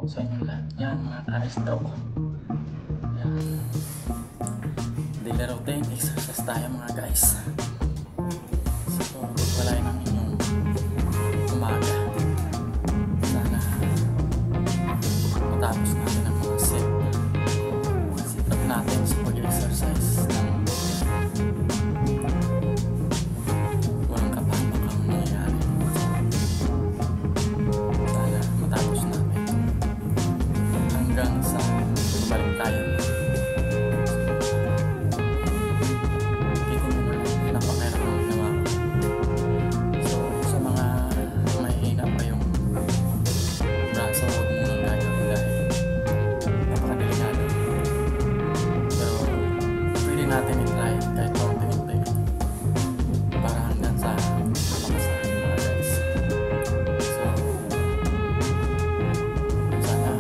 sa inyo lahat. Yan mga ka-stroke. Yan. Daily routine exercise tayo mga guys. So pagpalain ng inyong umaga. Sana matapos natin ang mga sit-up natin sa pag-exercise ng walang kapahamagang nangyayari. Sana matapos natin hanggang sa balik tayo. Natin i-try kahit konti-konti para hanggang sa makasahin mga guys. So sana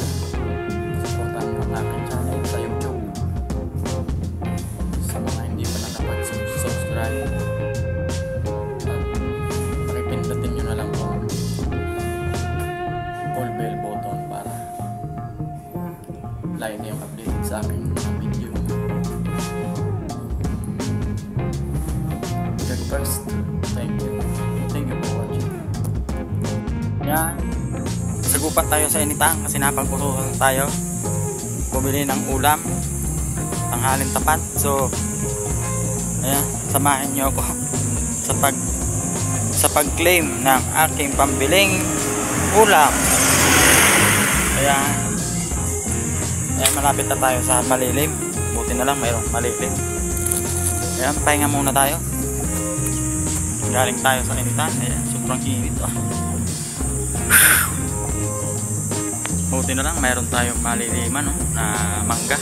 supportan mo ang aking channel sa YouTube. Sa mga hindi pa nakapag-subscribe, at pakipindutin nyo na lang po all bell button para like yung update sa aking mga video. First, thank you for watching. Yan, sagupat tayo sa initang kasi napagputusan tayo bumili ng ulam tanghalin tapat. So ayan, samahin nyo ako sa pag-claim ng aking pambiling ulam. Ayan, malapit na tayo sa malilim. Buti na lang mayroong malilim. Ayan, pahinga muna tayo. Galing tayo sa initan. Ayan, sobrang init. Buti na lang mayroon tayong maliliman na mangga.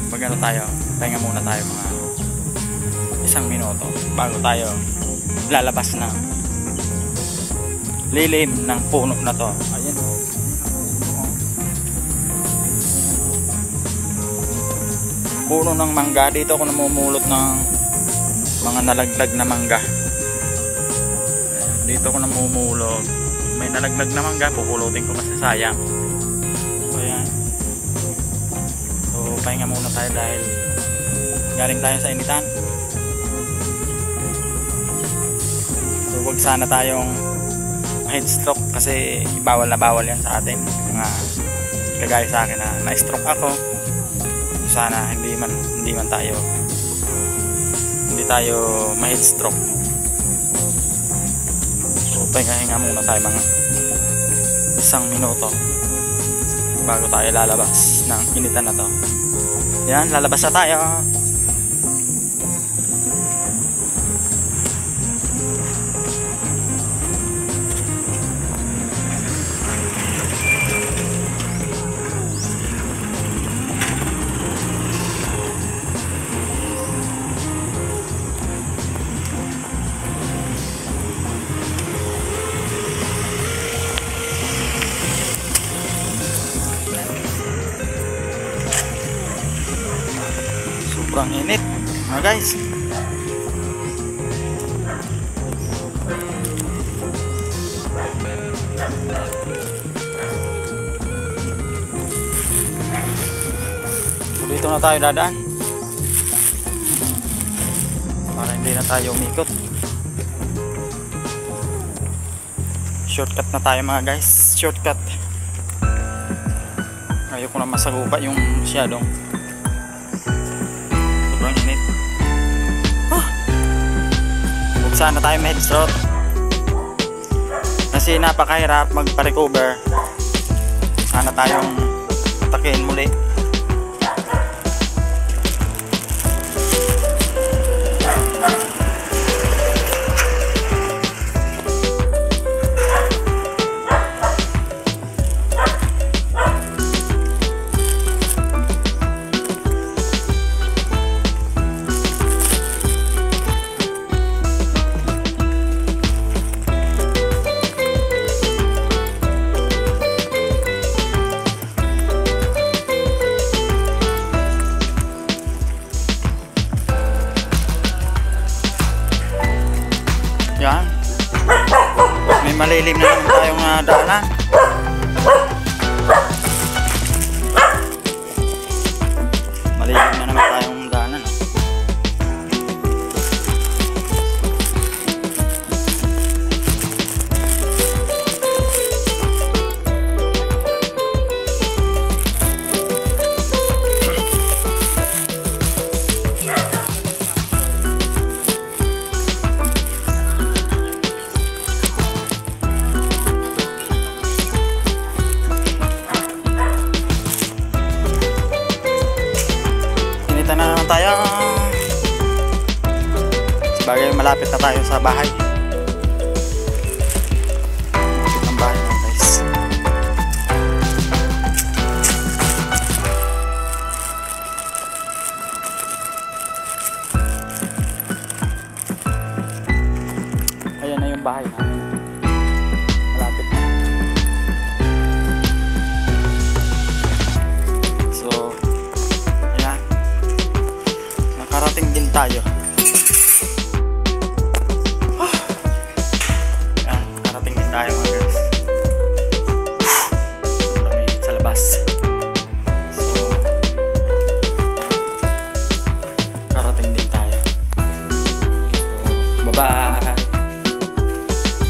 Magano tayo, pahinga muna tayo mga 1 minuto bago tayo lalabas ng lilim ng puno na to. Ayan, puno ng mangga. Dito ako namumulot ng mga nalaglag na mangga. Dito ako namumulot. May nalaglag na mangga, pupulutin ko kasi sayang. So ayan. So pahinga muna tayo dahil galing tayo sa initan. So wag sana tayong headstroke kasi bawal na bawal yan sa atin. Mga kagaya sa akin na na-stroke ako. Sana hindi man tayo ma-headstroke. So pahinga muna tayo mga 1 minuto bago tayo lalabas ng initan na to. Yan, lalabas na tayo. Sobrang init mga guys. So dito na tayo dadaan para hindi na tayo umikot. Shortcut na tayo mga guys. Shortcut. Ayoko na masagupa yung masyadong init. Huwag sana tayo ma-headstroke kasi napakahirap magpa-recover. Sana tayong atakin muli. malilim na naman tayong daanan. Malilim na naman tayong daanan. Na naman tayo. Sabagay malapit na tayo sa bahay. Malapit ng bahay na guys. Ayan na yung bahay namin. Malapit na. So nakarating din tayo. Ayan, nakarating din tayo mga guys. Kami sa labas. So, nakarating din tayo. So, bye-bye.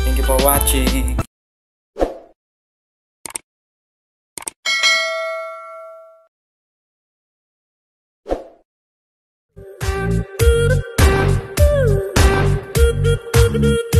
Thank you for watching. Thank you.